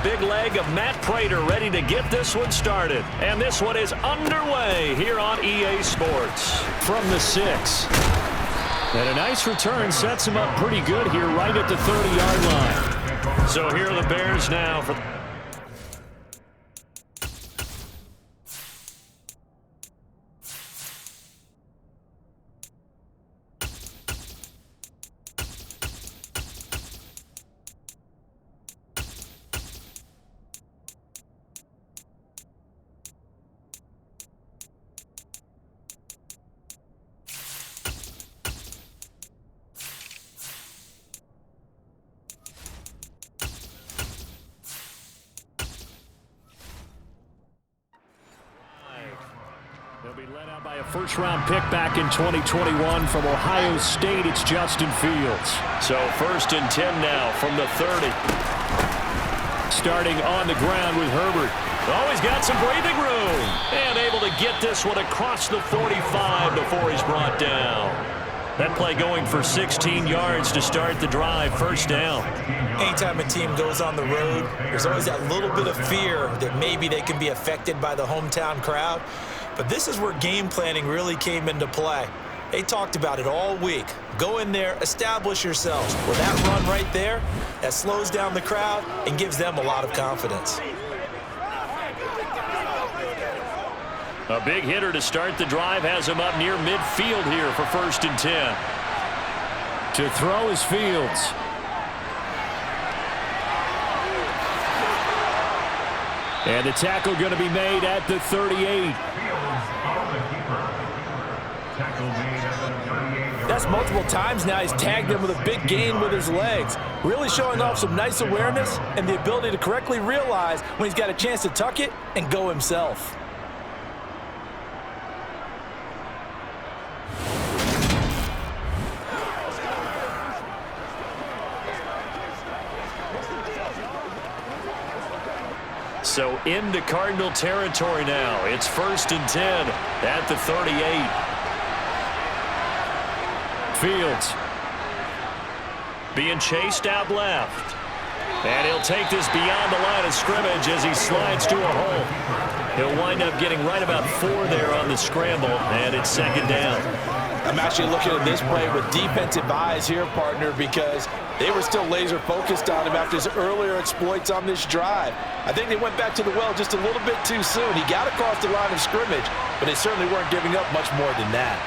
big leg of Matt Prater ready to get this one started. And this one is underway here on EA Sports. From the 6. And a nice return sets him up pretty good here right at the 30-yard line. So here are the Bears now for... They'll be led out by a first-round pick back in 2021 from Ohio State. It's Justin Fields. So 1st and 10 now from the 30. Starting on the ground with Herbert. Oh, he's got some breathing room. And able to get this one across the 45 before he's brought down. That play going for 16 yards to start the drive. First down. Anytime a team goes on the road, there's always that little bit of fear that maybe they can be affected by the hometown crowd. But this is where game planning really came into play. They talked about it all week. Go in there, establish yourselves. With that run right there, that slows down the crowd and gives them a lot of confidence. A big hitter to start the drive has him up near midfield here for 1st and 10. To throw is Fields. And the tackle going to be made at the 38. That's multiple times now he's tagged him with a big gain with his legs. Really showing off some nice awareness and the ability to correctly realize when he's got a chance to tuck it and go himself. So into Cardinal territory now. It's 1st and 10 at the 38. Fields being chased out left. And he'll take this beyond the line of scrimmage as he slides to a hole. He'll wind up getting right about 4 there on the scramble, and it's 2nd down. I'm actually looking at this play with defensive eyes here, partner, because they were still laser focused on him after his earlier exploits on this drive. I think they went back to the well just a little bit too soon. He got across the line of scrimmage, but they certainly weren't giving up much more than that.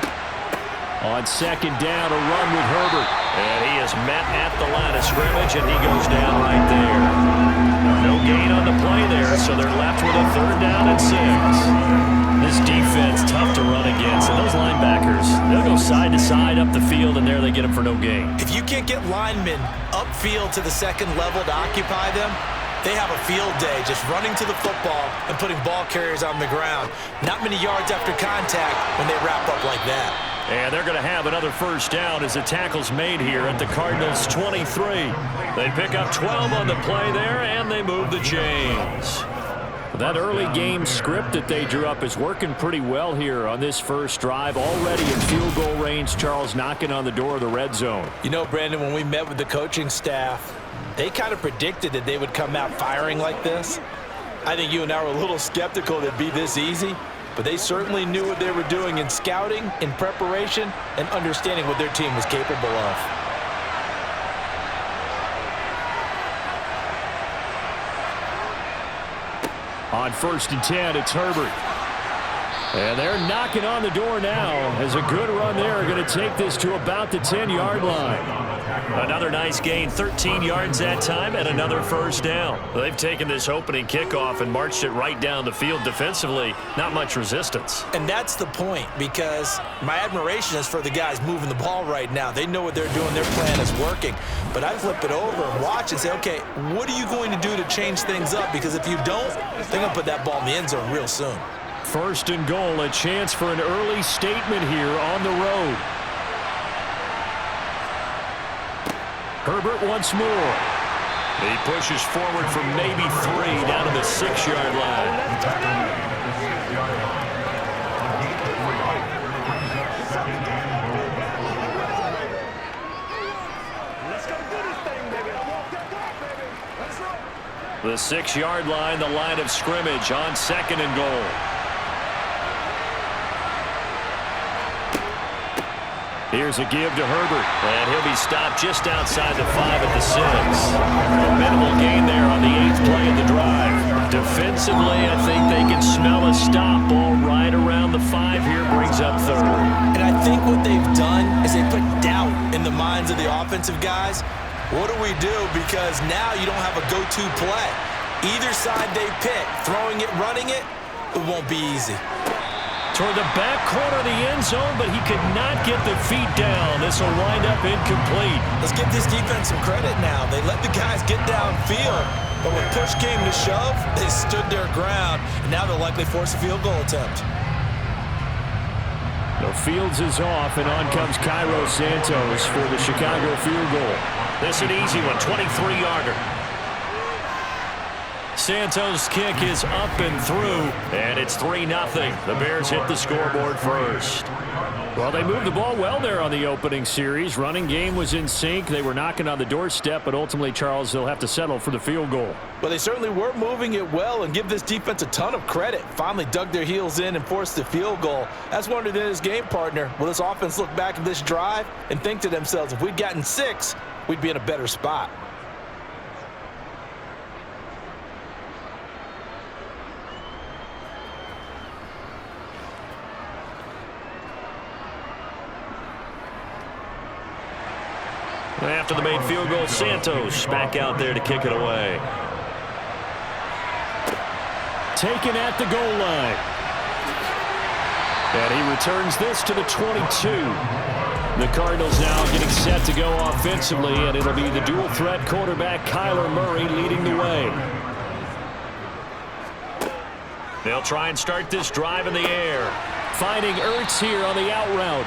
On 2nd down, a run with Herbert. And he is met at the line of scrimmage, and he goes down right there. No gain on the play there, so they're left with a 3rd down and 6. This defense, tough to run against. And those linebackers, they'll go side to side up the field, and there they get them for no gain. If you can't get linemen upfield to the 2nd level to occupy them, they have a field day just running to the football and putting ball carriers on the ground. Not many yards after contact when they wrap up like that. And they're going to have another 1st down as the tackle's made here at the Cardinals' 23. They pick up 12 on the play there, and they move the chains. That early game script that they drew up is working pretty well here on this first drive. Already in field goal range, Charles, knocking on the door of the red zone. You know, Brandon, when we met with the coaching staff, they kind of predicted that they would come out firing like this. I think you and I were a little skeptical that it'd be this easy. But they certainly knew what they were doing in scouting, in preparation, and understanding what their team was capable of. On 1st and 10, it's Herbert. And they're knocking on the door now as a good run there are going to take this to about the 10-yard line. Another nice gain, 13 yards that time, and another 1st down. They've taken this opening kickoff and marched it right down the field defensively. Not much resistance. And that's the point, because my admiration is for the guys moving the ball right now. They know what they're doing. Their plan is working. But I flip it over and watch and say, okay, what are you going to do to change things up? Because if you don't, they're going to put that ball in the end zone real soon. 1st and goal, a chance for an early statement here on the road. Herbert once more. He pushes forward for maybe 3 down to the 6-yard line. The 6-yard line, the line of scrimmage on 2nd and goal. Here's a give to Herbert, and he'll be stopped just outside the 5 at the 6. A minimal gain there on the 8th play of the drive. Defensively, I think they can smell a stop. Ball right around the 5 here, brings up 3rd. And I think what they've done is they put doubt in the minds of the offensive guys. What do we do? Because now you don't have a go-to play. Either side they pick, throwing it, running it, it won't be easy. Toward the back corner of the end zone, but he could not get the feet down. This will wind up incomplete. Let's give this defense some credit now. They let the guys get downfield, but when push came to shove, they stood their ground, and now they'll likely force a field goal attempt. The Fields is off, and on comes Cairo Santos for the Chicago field goal. This an easy one, 23-yarder. Santos' kick is up and through, and it's 3-0. The Bears hit the scoreboard first. Well, they moved the ball well there on the opening series. Running game was in sync. They were knocking on the doorstep, but ultimately, Charles, they'll have to settle for the field goal. Well, they certainly were moving it well, and give this defense a ton of credit. Finally dug their heels in and forced the field goal. That's wondered in his game partner. Will this offense look back at this drive and think to themselves, if we'd gotten 6, we'd be in a better spot. After the made field goal, Santos back out there to kick it away. Taken at the goal line. And he returns this to the 22. The Cardinals now getting set to go offensively, and it'll be the dual-threat quarterback Kyler Murray leading the way. They'll try and start this drive in the air. Finding Ertz here on the out route.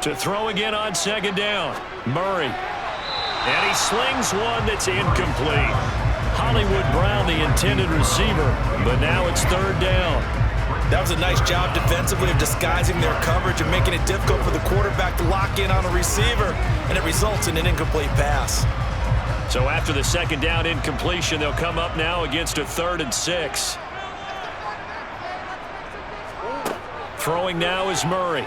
To throw again on 2nd down. Murray. And he slings one that's incomplete. Hollywood Brown, the intended receiver, but now it's 3rd down. That was a nice job defensively of disguising their coverage and making it difficult for the quarterback to lock in on a receiver, and it results in an incomplete pass. So after the 2nd down incompletion, they'll come up now against a 3rd and 6. Throwing now is Murray.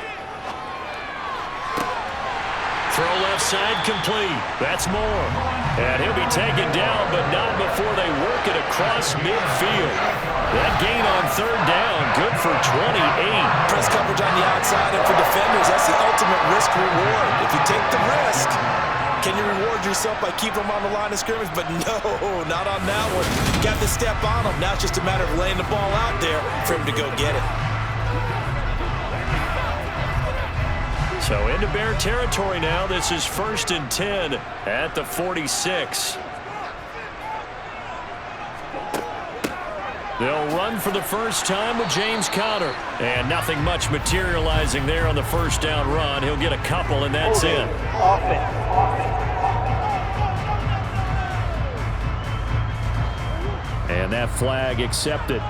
Throw left side complete. That's Moore. And he'll be taken down, but not before they work it across midfield. That gain on 3rd down, good for 28. Press coverage on the outside, and for defenders, that's the ultimate risk-reward. If you take the risk, can you reward yourself by keeping them on the line of scrimmage? But no, not on that one. You got to step on them. Now it's just a matter of laying the ball out there for him to go get it. So into Bear territory now. This is 1st and 10 at the 46. They'll run for the first time with James Conner. And nothing much materializing there on the 1st down run. He'll get a couple, and that's it. And that flag accepted.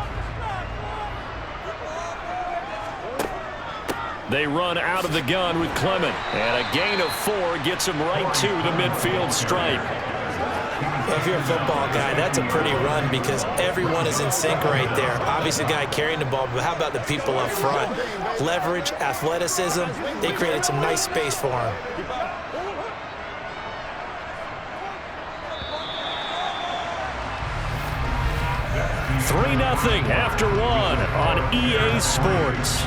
They run out of the gun with Clement. And a gain of 4 gets him right to the midfield stripe. If you're a football guy, that's a pretty run because everyone is in sync right there. Obviously, the guy carrying the ball, but how about the people up front? Leverage, athleticism, they created some nice space for him. Three 3-0 after 1 on EA Sports.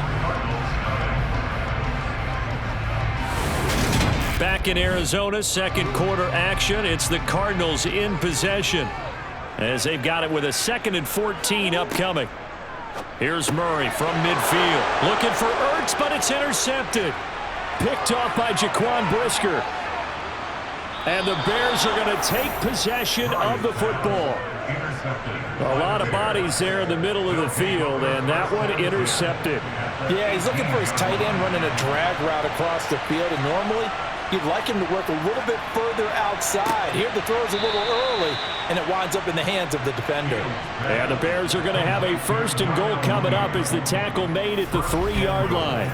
Back in Arizona, 2nd quarter action. It's the Cardinals in possession as they've got it with a 2nd and 14 upcoming. Here's Murray from midfield. Looking for Ertz, but it's intercepted. Picked off by Jaquan Brisker. And the Bears are going to take possession of the football. A lot of bodies there in the middle of the field, and that one intercepted. Yeah, he's looking for his tight end running a drag route across the field, and normally you'd like him to work a little bit further outside. Here the throw is a little early, and it winds up in the hands of the defender. And the Bears are going to have a 1st and goal coming up as the tackle made at the 3-yard line.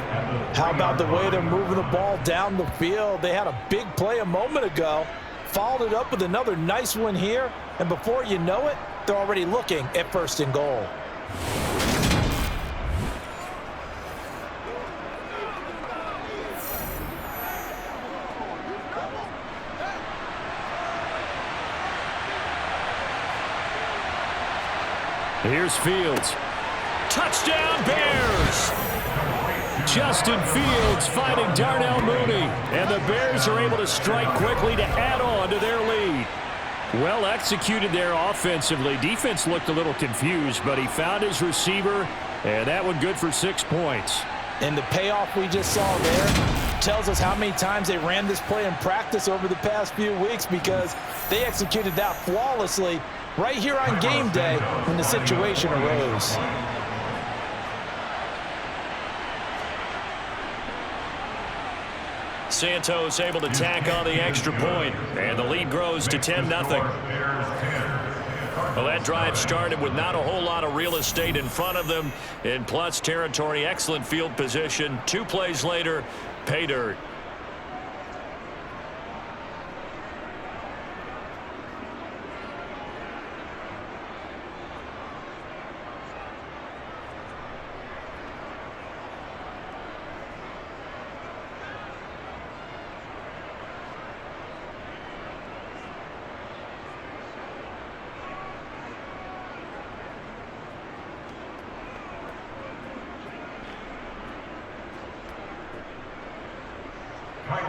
How about the way they're moving the ball down the field? They had a big play a moment ago, followed it up with another nice one here, and before you know it, they're already looking at 1st and goal. Here's Fields. Touchdown, Bears! Justin Fields finding Darnell Mooney, and the Bears are able to strike quickly to add on to their lead. Well executed there offensively. Defense looked a little confused, but he found his receiver, and that one good for 6 points. And the payoff we just saw there tells us how many times they ran this play in practice over the past few weeks, because they executed that flawlessly right here on game day when the situation arose. Santos able to tack on the extra point, and the lead grows to 10-0. Well, that drive started with not a whole lot of real estate in front of them in plus territory. Excellent field position. 2 plays later, pay dirt.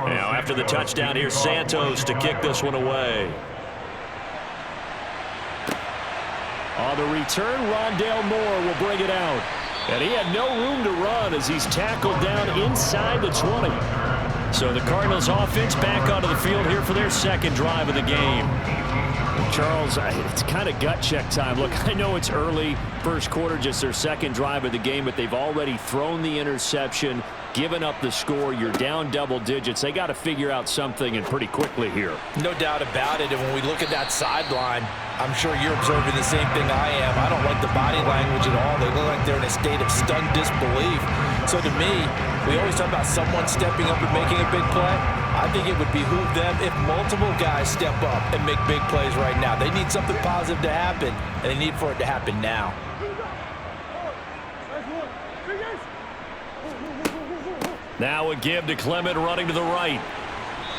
Now, after the touchdown, here's Santos to kick this one away. On the return, Rondale Moore will bring it out. And he had no room to run as he's tackled down inside the 20. So the Cardinals offense back onto the field here for their 2nd drive of the game. Charles, it's kind of gut check time. Look, I know it's early, 1st quarter, just their 2nd drive of the game, but they've already thrown the interception, given up the score. You're down double digits. They got to figure out something, and pretty quickly here. No doubt about it. And when we look at that sideline, I'm sure you're observing the same thing I am. I don't like the body language at all. They look like they're in a state of stunned disbelief. So to me, we always talk about someone stepping up and making a big play. I think it would behoove them if multiple guys step up and make big plays right now. They need something positive to happen, and they need for it to happen now. Now a give to Clement running to the right.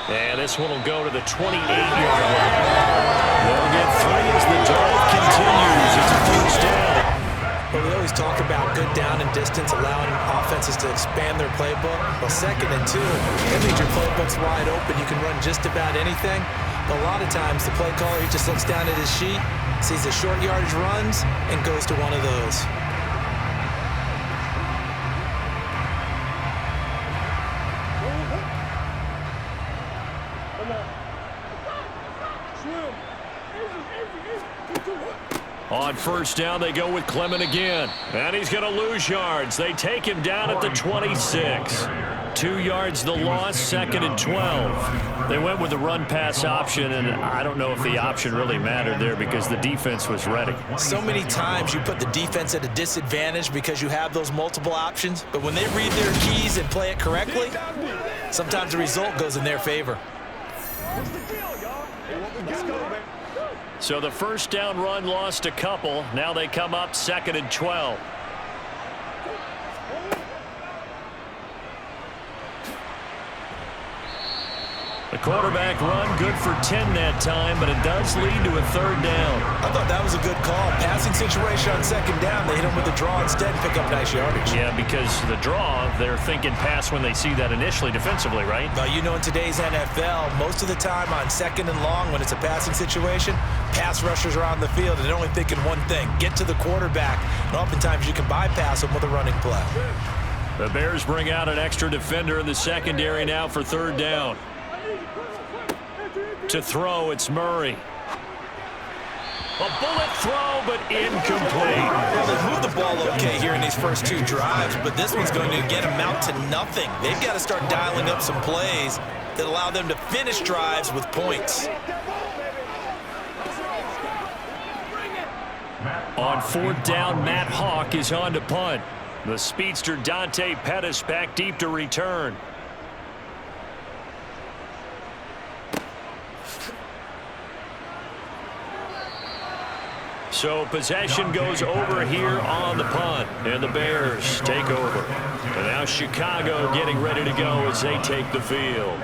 And this one will go to the 28-yard line. They'll get 3 as the drive continues. It's a 1st down. Well, we always talk about good down and distance, allowing offenses to expand their playbook. Well, 2nd and 2, that means your playbook's wide open. You can run just about anything. But a lot of times, the play caller, he just looks down at his sheet, sees the short yardage runs, and goes to one of those. On 1st down, they go with Clement again. And he's going to lose yards. They take him down at the 26. 2 yards the loss, 2nd and 12. They went with the run-pass option, and I don't know if the option really mattered there because the defense was ready. So many times you put the defense at a disadvantage because you have those multiple options, but when they read their keys and play it correctly, sometimes the result goes in their favor. So the 1st down run lost a couple. Now they come up 2nd and 12. The quarterback run good for 10 that time, but it does lead to a 3rd down. I thought that was a good call. Passing situation on 2nd down. They hit him with the draw instead, pick up nice yardage. Yeah, because the draw, they're thinking pass when they see that initially defensively, right? Well, you know, in today's NFL, most of the time on 2nd and long, when it's a passing situation, pass rushers are on the field, and they're only thinking one thing, get to the quarterback. And oftentimes you can bypass them with a running play. The Bears bring out an extra defender in the secondary now for 3rd down. To throw, it's Murray. A bullet throw, but incomplete. Well, they moved the ball okay here in these first two drives, but this one's going to, again, amount to nothing. They've got to start dialing up some plays that allow them to finish drives with points. On 4th down, Matt Hawk is on to punt. The speedster Dante Pettis back deep to return. So possession goes over here on the punt, and the Bears take over. And now Chicago getting ready to go as they take the field.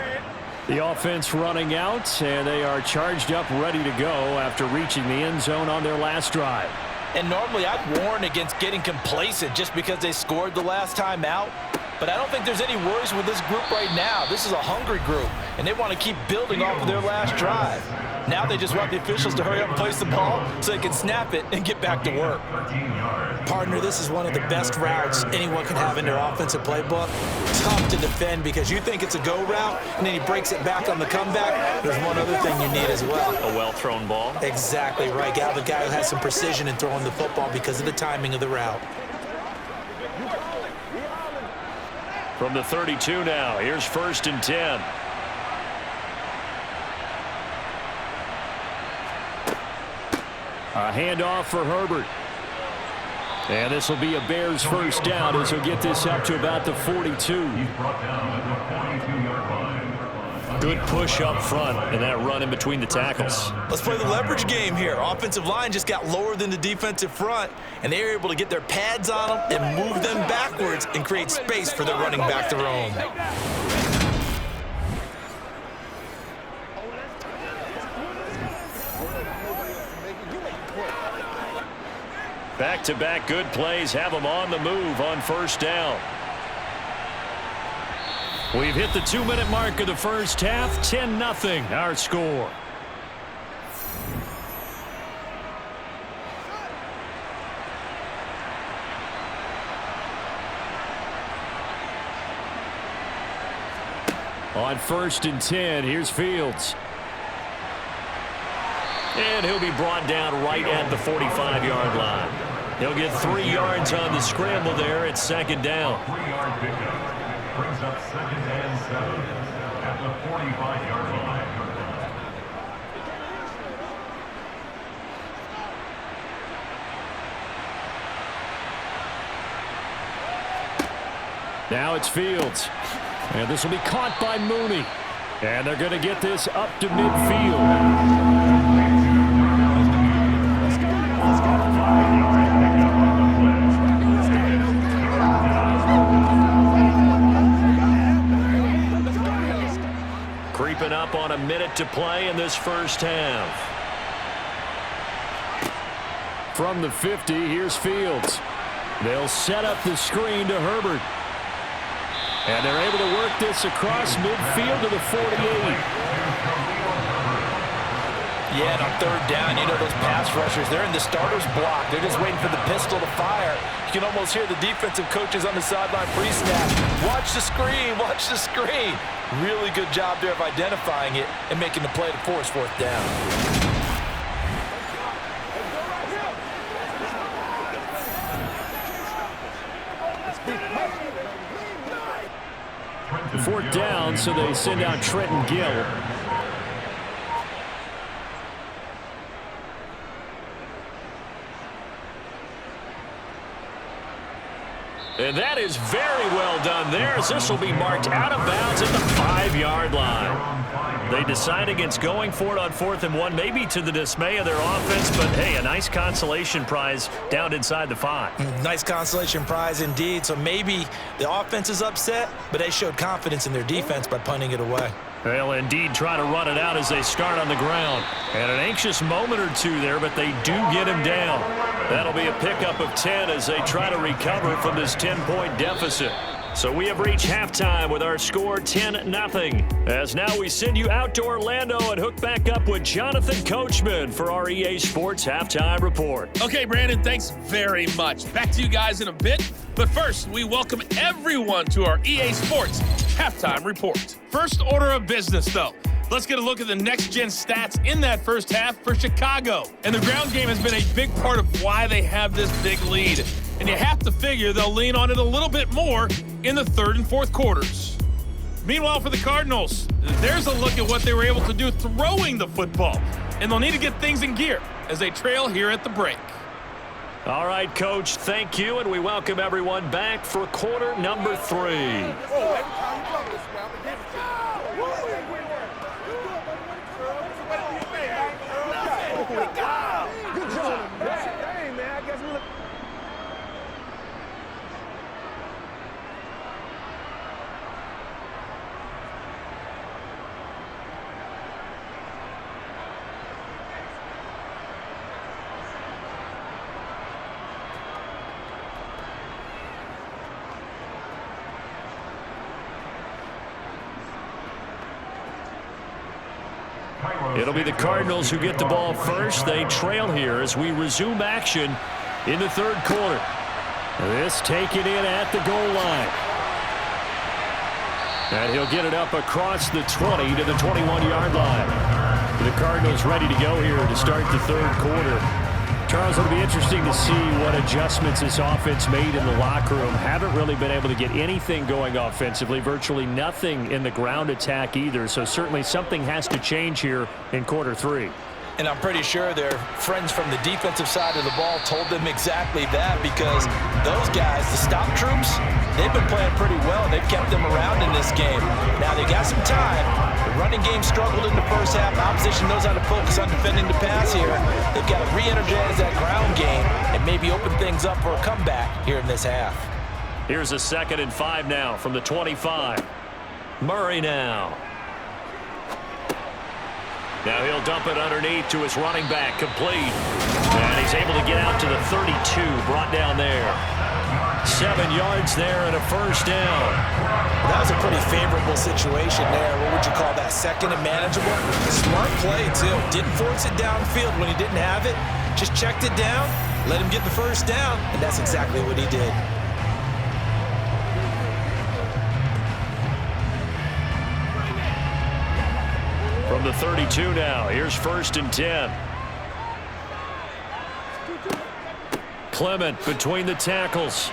The offense running out, and they are charged up, ready to go after reaching the end zone on their last drive. And normally I'd warn against getting complacent just because they scored the last time out. But I don't think there's any worries with this group right now. This is a hungry group, and they want to keep building off of their last drive. Now they just want the officials to hurry up and place the ball so they can snap it and get back to work. Partner, this is one of the best routes anyone can have in their offensive playbook. Tough to defend because you think it's a go route, and then he breaks it back on the comeback. There's one other thing you need as well. A well-thrown ball. Exactly right. Got the guy who has some precision in throwing the football because of the timing of the route. From the 32 now, here's 1st and 10. A handoff for Herbert. And this will be a Bears first down as he'll get this up to about the 42. Good push up front and that run in between the tackles. Let's play the leverage game here. Offensive line just got lower than the defensive front, and they were able to get their pads on them and move them backwards and create space for their running back to roam. Back-to-back good plays have them on the move on 1st down. We've hit the 2-minute mark of the first half. 10-0 our score. On 1st and 10, here's Fields. And he'll be brought down right at the 45-yard line. He'll get 3 yards on the scramble there at 2nd down. 3-yard pickup brings up 2nd and 7 at the 45-yard line. Now it's Fields. And this will be caught by Mooney. And they're going to get this up to midfield. Creeping up on a minute to play in this first half. From the 50, here's Fields. They'll set up the screen to Herbert. And they're able to work this across midfield to the 48. Yeah, and on 3rd down, you know those pass rushers, they're in the starter's block. They're just waiting for the pistol to fire. You can almost hear the defensive coaches on the sideline pre-snap. Watch the screen, watch the screen. Really good job there of identifying it and making the play to force 4th down. Fourth down, so they send out Trenton Gill. And that is very well done there, as this will be marked out of bounds at the 5-yard line. They decide against going for it on 4th and 1, maybe to the dismay of their offense, but hey, a nice consolation prize down inside the 5. Nice consolation prize indeed. So maybe the offense is upset, but they showed confidence in their defense by punting it away. They'll indeed try to run it out as they start on the ground. And an anxious moment or two there, but they do get him down. That'll be a pickup of 10 as they try to recover from this 10-point deficit. So we have reached halftime with our score 10-0. As now we send you out to Orlando and hook back up with Jonathan Coachman for our EA Sports Halftime Report. Okay, Brandon, thanks very much. Back to you guys in a bit. But first, we welcome everyone to our EA Sports Halftime Report. First order of business, though. Let's get a look at the next-gen stats in that first half for Chicago. And the ground game has been a big part of why they have this big lead. And you have to figure they'll lean on it a little bit more in the third and fourth quarters. Meanwhile, for the Cardinals, there's a look at what they were able to do throwing the football. And they'll need to get things in gear as they trail here at the break. All right, Coach, thank you, and we welcome everyone back for quarter number 3. It'll be the Cardinals who get the ball first. They trail here as we resume action in the third quarter. This taken in at the goal line. And he'll get it up across the 20 to the 21-yard line. The Cardinals ready to go here to start the third quarter. Charles, it'll be interesting to see what adjustments this offense made in the locker room. Haven't really been able to get anything going offensively, virtually nothing in the ground attack either. So certainly something has to change here in quarter 3. And I'm pretty sure their friends from the defensive side of the ball told them exactly that, because those guys, the stop troops, they've been playing pretty well. They've kept them around in this game. Now, they got some time. The running game struggled in the first half. The opposition knows how to focus on defending the pass here. They've got to re-energize that ground game and maybe open things up for a comeback here in this half. Here's a 2nd and 5 now from the 25. Murray now. Now he'll dump it underneath to his running back, complete. And he's able to get out to the 32, brought down there. 7 yards there and a first down. That was a pretty favorable situation there. What would you call that? Second and manageable? Smart play, too. Didn't force it downfield when he didn't have it. Just checked it down, let him get the first down, and that's exactly what he did. From the 32 now, here's 1st and 10. Clement between the tackles.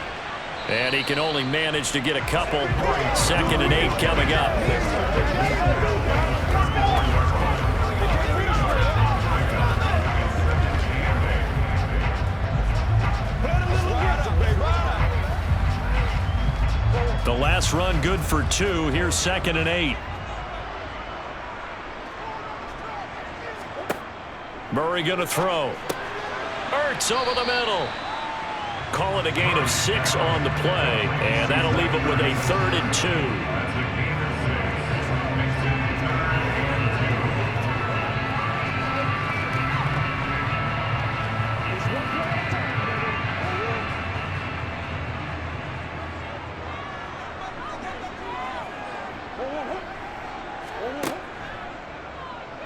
And he can only manage to get a couple. 2nd and 8 coming up. The last run good for 2. Here's 2nd and 8. Murray going to throw. Ertz over the middle. Call it a gain of 6 on the play, and that'll leave him with a 3rd and 2.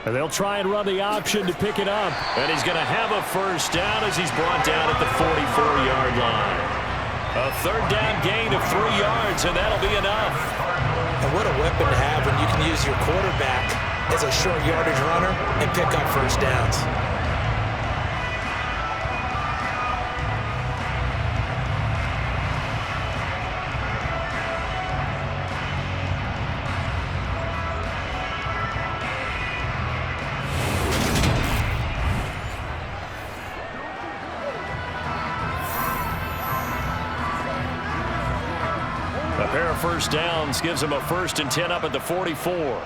And they'll try and run the option to pick it up. And he's going to have a first down as he's brought down at the 44-yard line. A 3rd down gain of 3 yards, and that'll be enough. And what a weapon to have when you can use your quarterback as a short yardage runner and pick up first downs. A pair of first downs gives him a 1st and 10 up at the 44.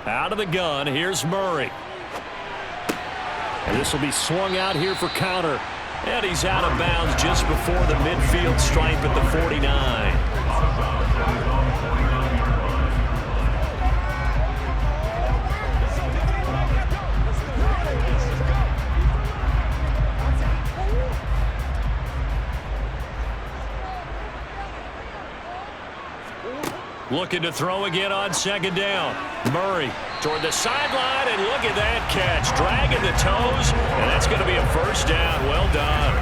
Out of the gun, here's Murray. And this will be swung out here for counter. And he's out of bounds just before the midfield stripe at the 49. Looking to throw again on 2nd down. Murray toward the sideline, and look at that catch. Dragging the toes, and that's going to be a first down. Well done.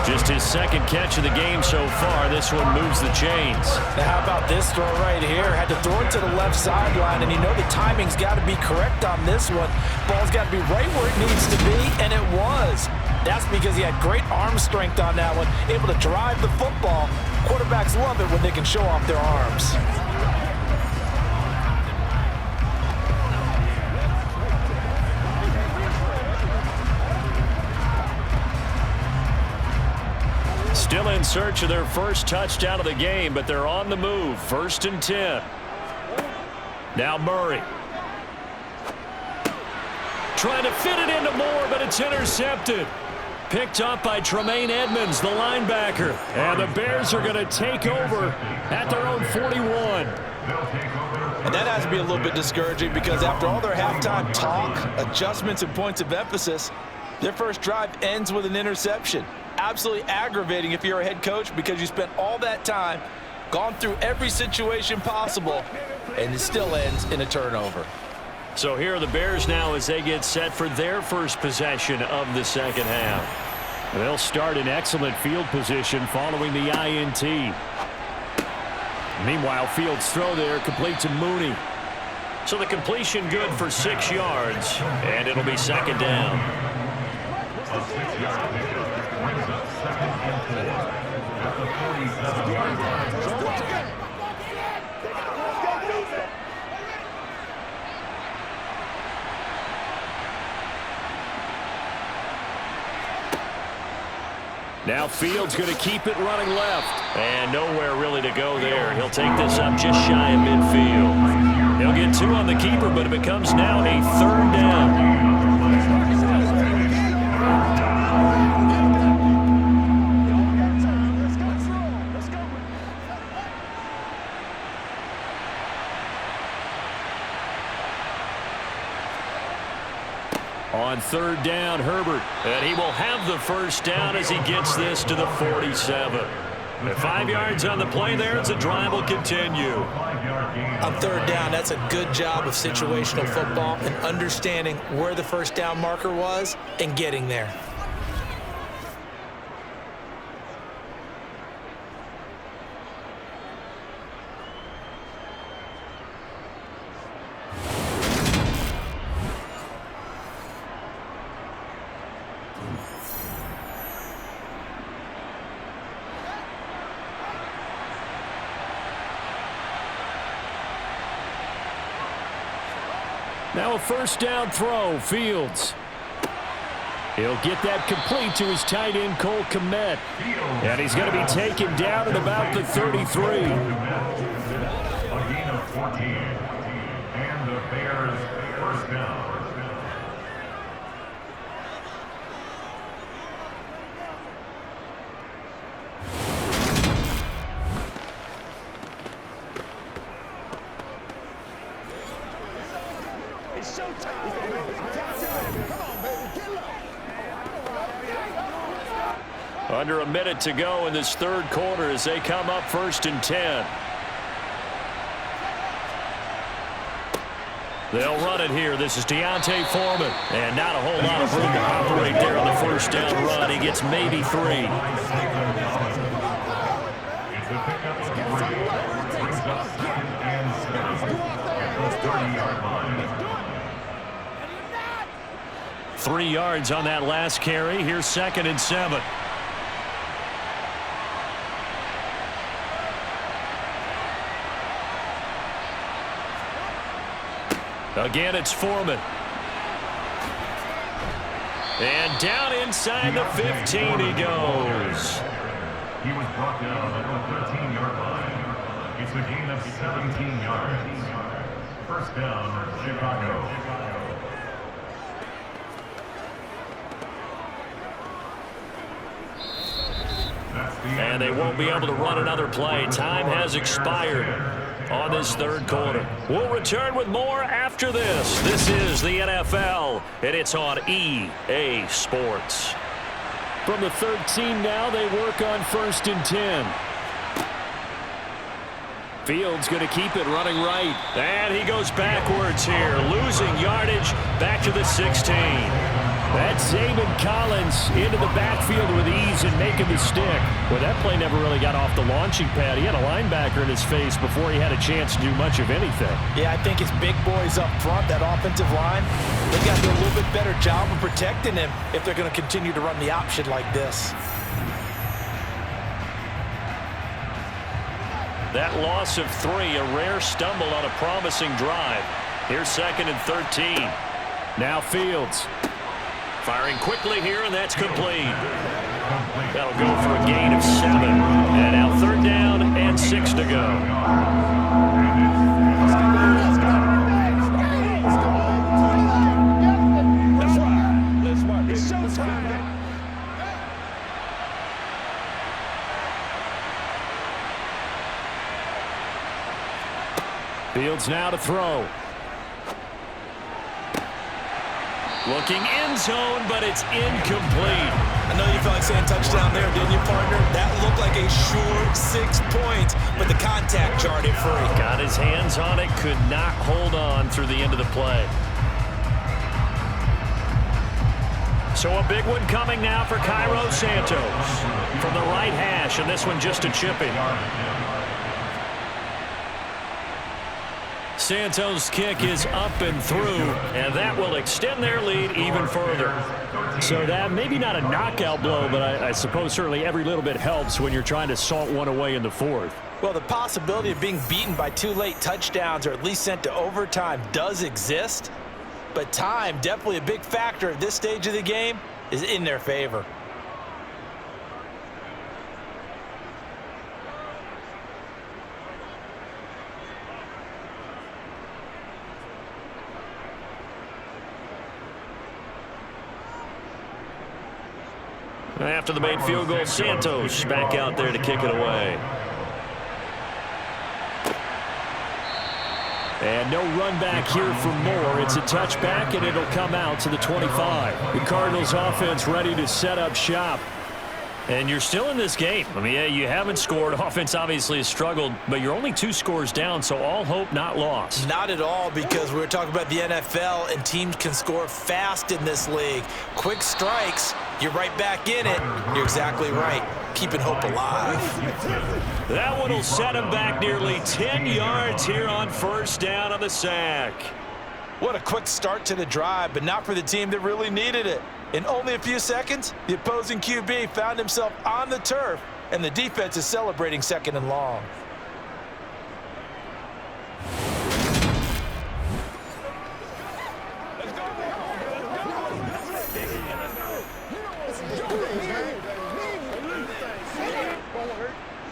Just his second catch of the game so far. This one moves the chains. Now how about this throw right here? Had to throw it to the left sideline, and you know the timing's got to be correct on this one. Ball's got to be right where it needs to be, and it was. That's because he had great arm strength on that one, able to drive the football. Quarterbacks love it when they can show off their arms. Still in search of their first touchdown of the game, but they're on the move. 1st and 10. Now Murray. Trying to fit it into Moore, but it's intercepted. Picked up by Tremaine Edmonds, the linebacker. And the Bears are going to take over at their own 41. And that has to be a little bit discouraging because after all their halftime talk, adjustments, and points of emphasis, their first drive ends with an interception. Absolutely aggravating if you're a head coach because you spent all that time, gone through every situation possible, and it still ends in a turnover. So here are the Bears now as they get set for their first possession of the second half. They'll start in excellent field position following the INT. Meanwhile, Fields' throw there complete to Mooney. So the completion good for 6 yards, and it'll be second down. A 6-yard pickup brings up 2nd and 4 at the 47-yard line. Now Fields going to keep it running left. And nowhere really to go there. He'll take this up just shy of midfield. He'll get 2 on the keeper, but it becomes now a 3rd down. On 3rd down, Herbert, and he will have the first down as he gets this to the 47. And 5 yards on the play there, as the drive will continue. On 3rd down, that's a good job of situational football and understanding where the first down marker was and getting there. Now a first down throw, Fields. He'll get that complete to his tight end, Cole Kmet. And he's going to be taken down at about the 33. A gain of 14. And the Bears first down. Under a minute to go in this 3rd quarter as they come up 1st and 10. They'll run it here. This is Deontay Foreman. And not a whole lot of room to operate there on the first down run. He gets maybe 3. It's a pickup of 3. Brings up 2nd and 7 at the 30-yard line. 3 yards on that last carry. Here's 2nd and 7. Again, it's Foreman. And down inside the 15 he goes. He was brought down at the 13-yard line. It's a gain of 17 yards. First down, Chicago. And they won't be able to run another play. Time has expired on this 3rd quarter. We'll return with more after this. This is the NFL, and it's on EA Sports. From the 13 now, they work on 1st and 10. Fields going to keep it running right. And he goes backwards here, losing yardage back to the 16. That's Zayvon Collins into the backfield with ease and making the stick. Well, that play never really got off the launching pad. He had a linebacker in his face before he had a chance to do much of anything. Yeah, I think it's big boys up front, that offensive line. They got to do a little bit better job of protecting him if they're going to continue to run the option like this. That loss of 3, a rare stumble on a promising drive. Here's 2nd and 13. Now Fields. Firing quickly here, and that's complete. That'll go for a gain of 7. And now 3rd down and 6 to go. Fields now to throw. Looking end zone, but it's incomplete. I know you felt like saying touchdown there, didn't you, partner? That looked like a sure 6 points, but the contact jarred it free. Got his hands on it, could not hold on through the end of the play. So a big one coming now for Cairo Santos from the right hash, and this one just a chipping. Santos' kick is up and through, and that will extend their lead even further. So that maybe not a knockout blow, but I suppose certainly every little bit helps when you're trying to salt one away in the 4th. Well, the possibility of being beaten by 2 late touchdowns or at least sent to overtime does exist, but time, definitely a big factor at this stage of the game, is in their favor. After the made field goal, Santos back out there to kick it away. And no run back here for more. It's a touchback, and it'll come out to the 25. The Cardinals offense ready to set up shop. And you're still in this game. I mean, yeah, you haven't scored. Offense obviously has struggled, but you're only 2 scores down, so all hope not lost. Not at all, because we're talking about the NFL, and teams can score fast in this league. Quick strikes, you're right back in it. You're exactly right. Keeping hope alive. That one will set him back nearly 10 yards here on 1st down on the sack. What a quick start to the drive, but not for the team that really needed it. In only a few seconds, the opposing QB found himself on the turf, and the defense is celebrating 2nd and long.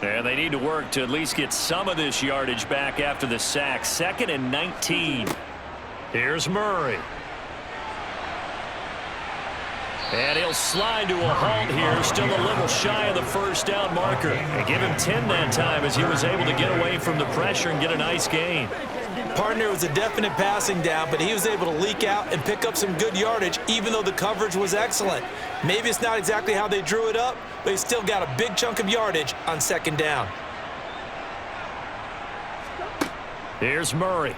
And they need to work to at least get some of this yardage back after the sack. 2nd and 19. Here's Murray. And he'll slide to a halt here, still a little shy of the 1st down marker. And give him 10 that time as he was able to get away from the pressure and get a nice gain. Partner was a definite passing down, but he was able to leak out and pick up some good yardage, even though the coverage was excellent. Maybe it's not exactly how they drew it up, but he still got a big chunk of yardage on 2nd down. Here's Murray.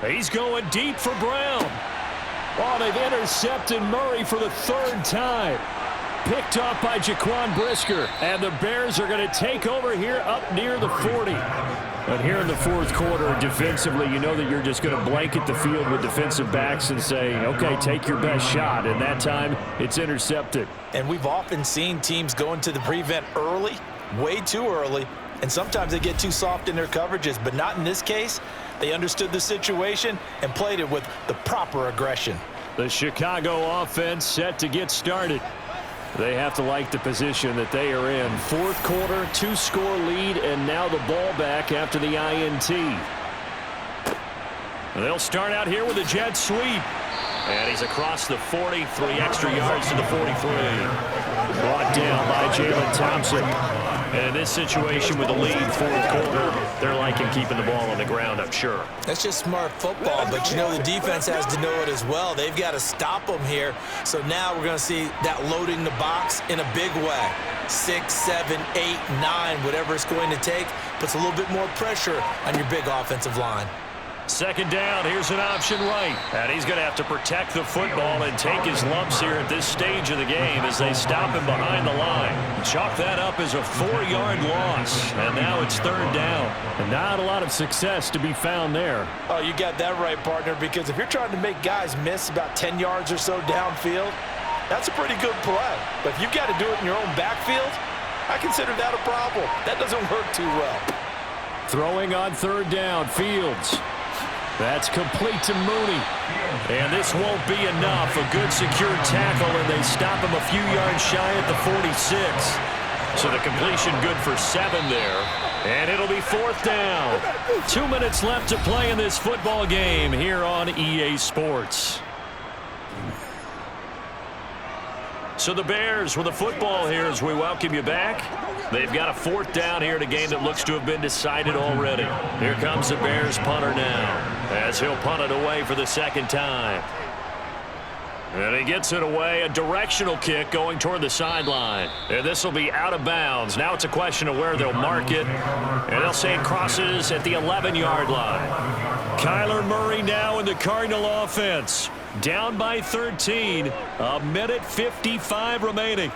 He's going deep for Brown. Oh, they've intercepted Murray for the 3rd time. Picked off by Jaquan Brisker. And the Bears are going to take over here up near the 40. But here in the 4th quarter, defensively, you know that you're just going to blanket the field with defensive backs and say, okay, take your best shot. And that time, it's intercepted. And we've often seen teams go into the prevent early, way too early, and sometimes they get too soft in their coverages, but not in this case. They understood the situation and played it with the proper aggression. The Chicago offense set to get started. They have to like the position that they are in. 4th quarter, 2-score lead, and now the ball back after the INT. They'll start out here with a jet sweep. And he's across the 40, 3 extra yards to the 43. Brought down by Jalen Thompson. And in this situation with the lead 4th quarter, they're liking keeping the ball on the ground, I'm sure. That's just smart football, but you know the defense has to know it as well. They've got to stop them here. So now we're going to see that loading the box in a big way. 6, 7, 8, 9, whatever it's going to take, puts a little bit more pressure on your big offensive line. Second down, here's an option right. And he's going to have to protect the football and take his lumps here at this stage of the game as they stop him behind the line. Chalk that up as a 4-yard loss. And now it's third down. And not a lot of success to be found there. Oh, you got that right, partner, because if you're trying to make guys miss about 10 yards or so downfield, that's a pretty good play. But if you've got to do it in your own backfield, I consider that a problem. That doesn't work too well. Throwing on third down, Fields. That's complete to Mooney. And this won't be enough. A good secure tackle, and they stop him a few yards shy at the 46. So the completion good for 7 there. And it'll be fourth down. 2 minutes left to play in this football game here on EA Sports. So the Bears with the football here as we welcome you back. They've got a fourth down here in a game that looks to have been decided already. Here comes the Bears punter now as he'll punt it away for the second time. And he gets it away, a directional kick going toward the sideline. And this will be out of bounds. Now it's a question of where they'll mark it. And they'll say it crosses at the 11-yard line. Kyler Murray now in the Cardinal offense. Down by 13, a minute 55 remaining.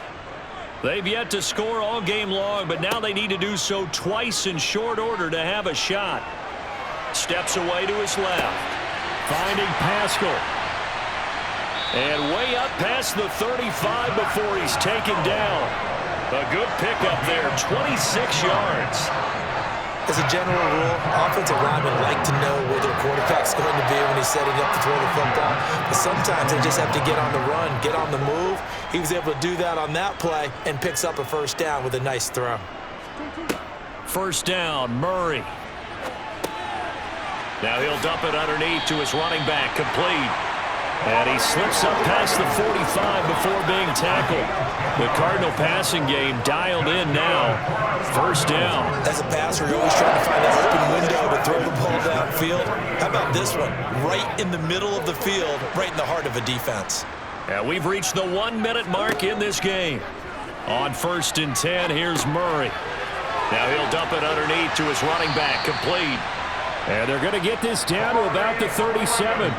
They've yet to score all game long, but now they need to do so twice in short order to have a shot. Steps away to his left, finding Pascal. And way up past the 35 before he's taken down. A good pickup there, 26 yards. As a general rule, offensive linemen like to know where their quarterback's going to be when he's setting up to throw the football. But sometimes they just have to get on the run, get on the move. He was able to do that on that play and picks up a first down with a nice throw. First down, Murray. Now he'll dump it underneath to his running back, complete. And he slips up past the 45 before being tackled. The Cardinal passing game dialed in now. First down. As a passer, you're always trying to find that open window to throw the ball downfield. How about this one? Right in the middle of the field, right in the heart of a defense. And we've reached the 1-minute mark in this game. On first and 10, here's Murray. Now he'll dump it underneath to his running back, complete. And they're going to get this down to about the 37.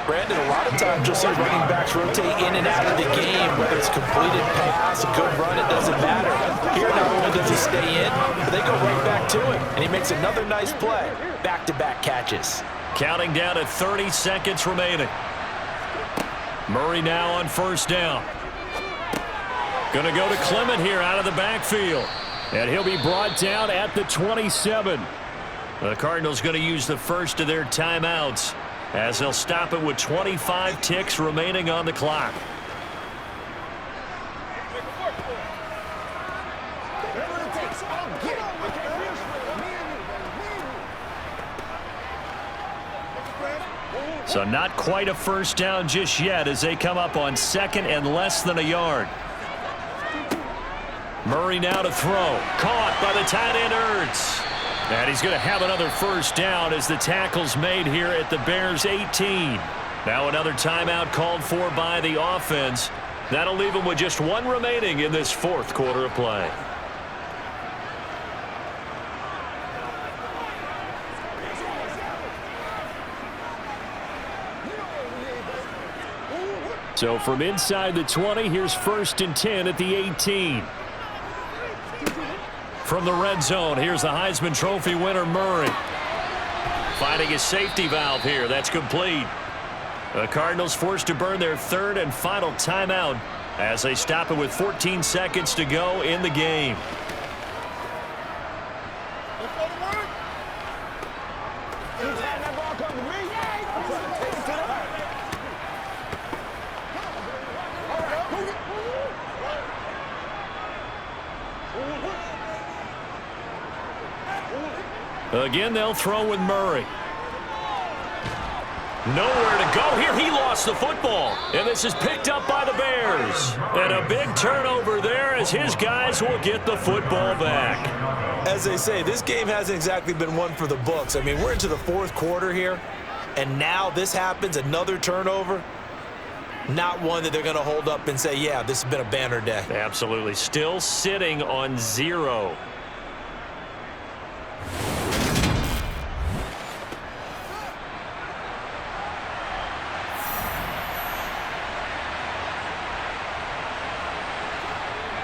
Brandon, a lot of times you'll see running backs rotate in and out of the game, whether it's completed pass, a good run, it doesn't matter. Here, not only does he stay in, but they go right back to him, and he makes another nice play. Back-to-back catches. Counting down at 30 seconds remaining. Murray now on first down. Going to go to Clement here out of the backfield. And he'll be brought down at the 27. The Cardinals going to use the first of their timeouts, as they'll stop it with 25 ticks remaining on the clock. So not quite a first down just yet as they come up on second and less than a yard. Murray now to throw. Caught by the tight end Ertz. And he's going to have another first down as the tackle's made here at the Bears' 18. Now another timeout called for by the offense. That'll leave them with just one remaining in this fourth quarter of play. So from inside the 20, here's first and 10 at the 18. From the red zone, here's the Heisman Trophy winner, Murray. Finding his safety valve here. That's complete. The Cardinals forced to burn their third and final timeout as they stop it with 14 seconds to go in the game. Again, they'll throw with Murray. Nowhere to go here. He lost the football. And this is picked up by the Bears. And a big turnover there as his guys will get the football back. As they say, this game hasn't exactly been one for the books. I mean, we're into the fourth quarter here. And now this happens, another turnover. Not one that they're going to hold up and say, yeah, this has been a banner day. Absolutely. Still sitting on 0.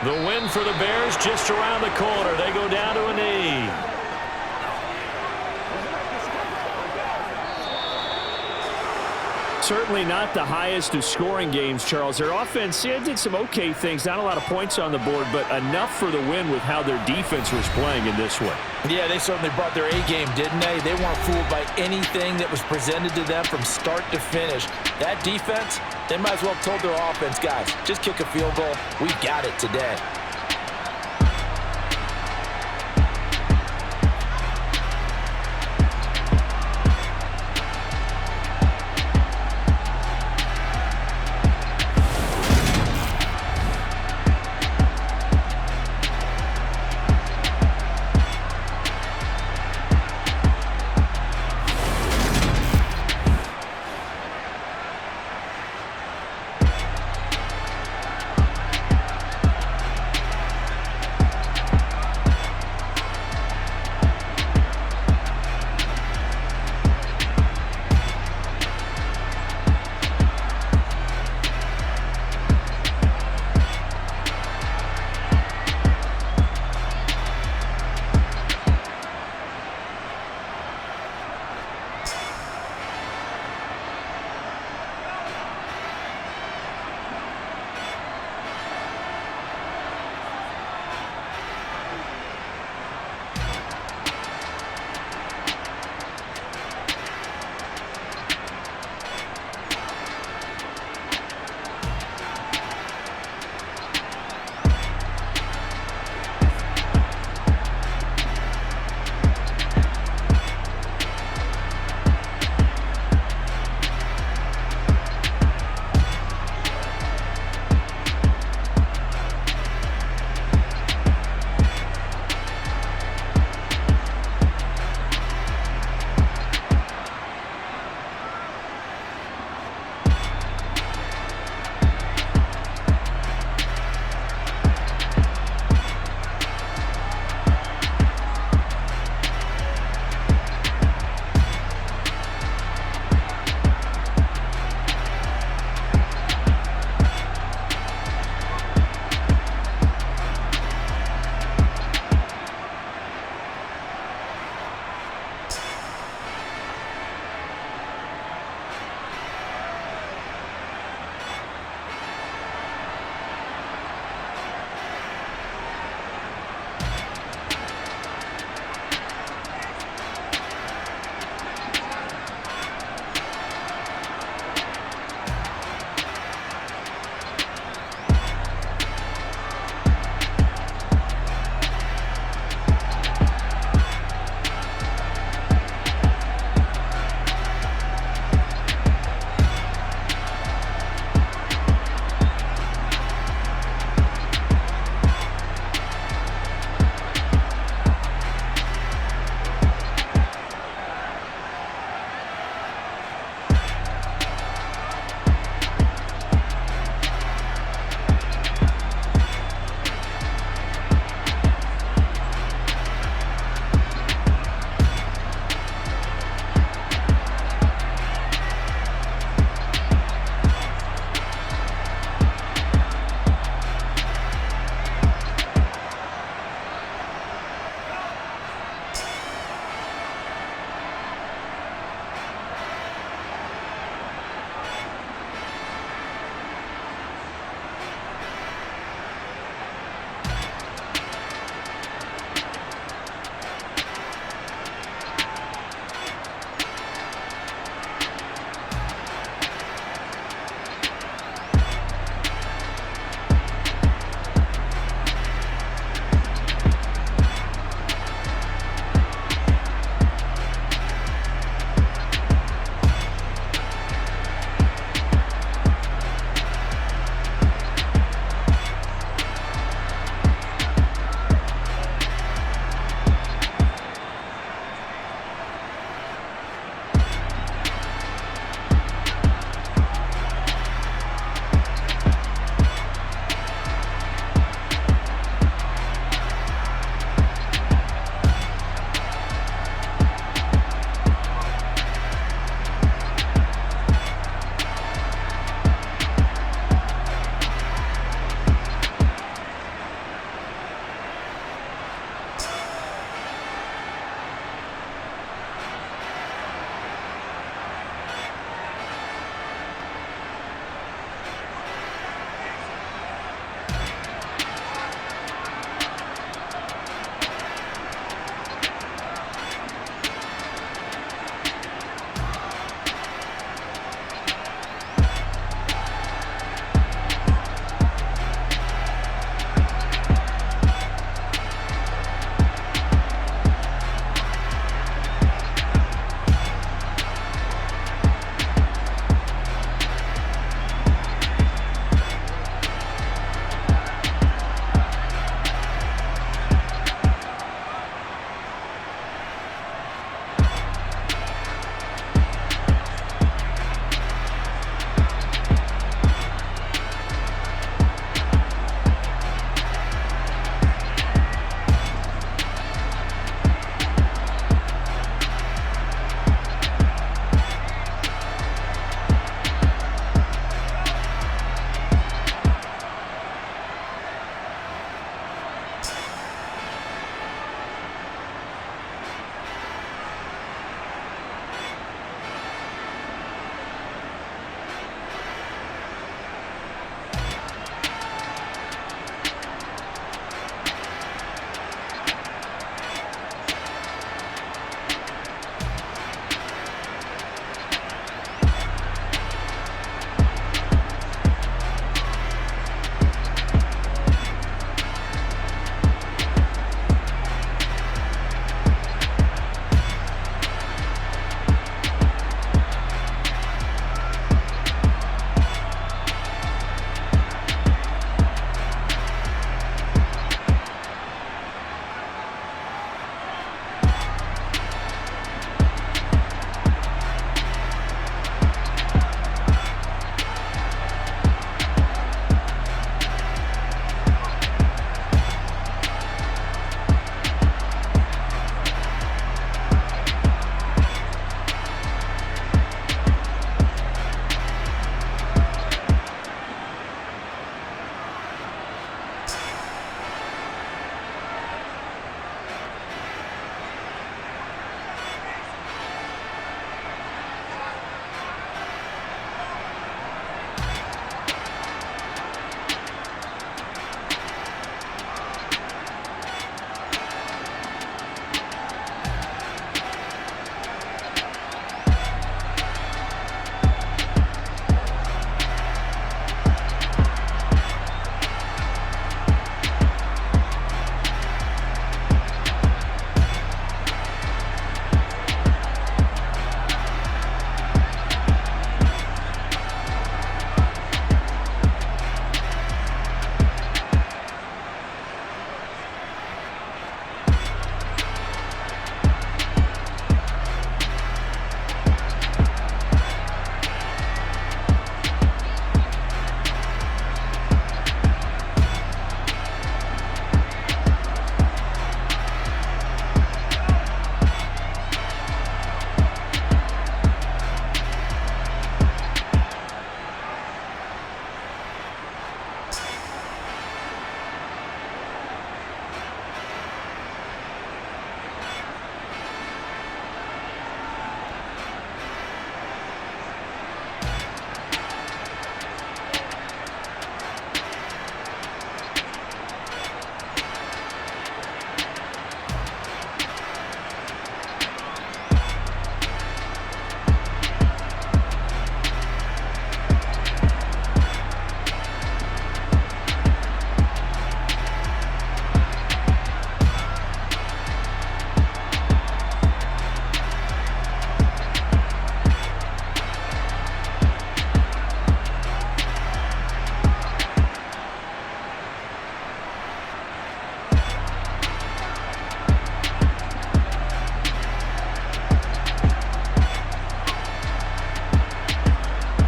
The win for the Bears just around the corner. They go down to a knee. Certainly not the highest of scoring games, Charles. Their offense did some okay things. Not a lot of points on the board, but enough for the win with how their defense was playing in this one. Yeah, they certainly brought their A-game, didn't they? They weren't fooled by anything that was presented to them from start to finish. That defense, they might as well have told their offense, guys, just kick a field goal. We've got it today.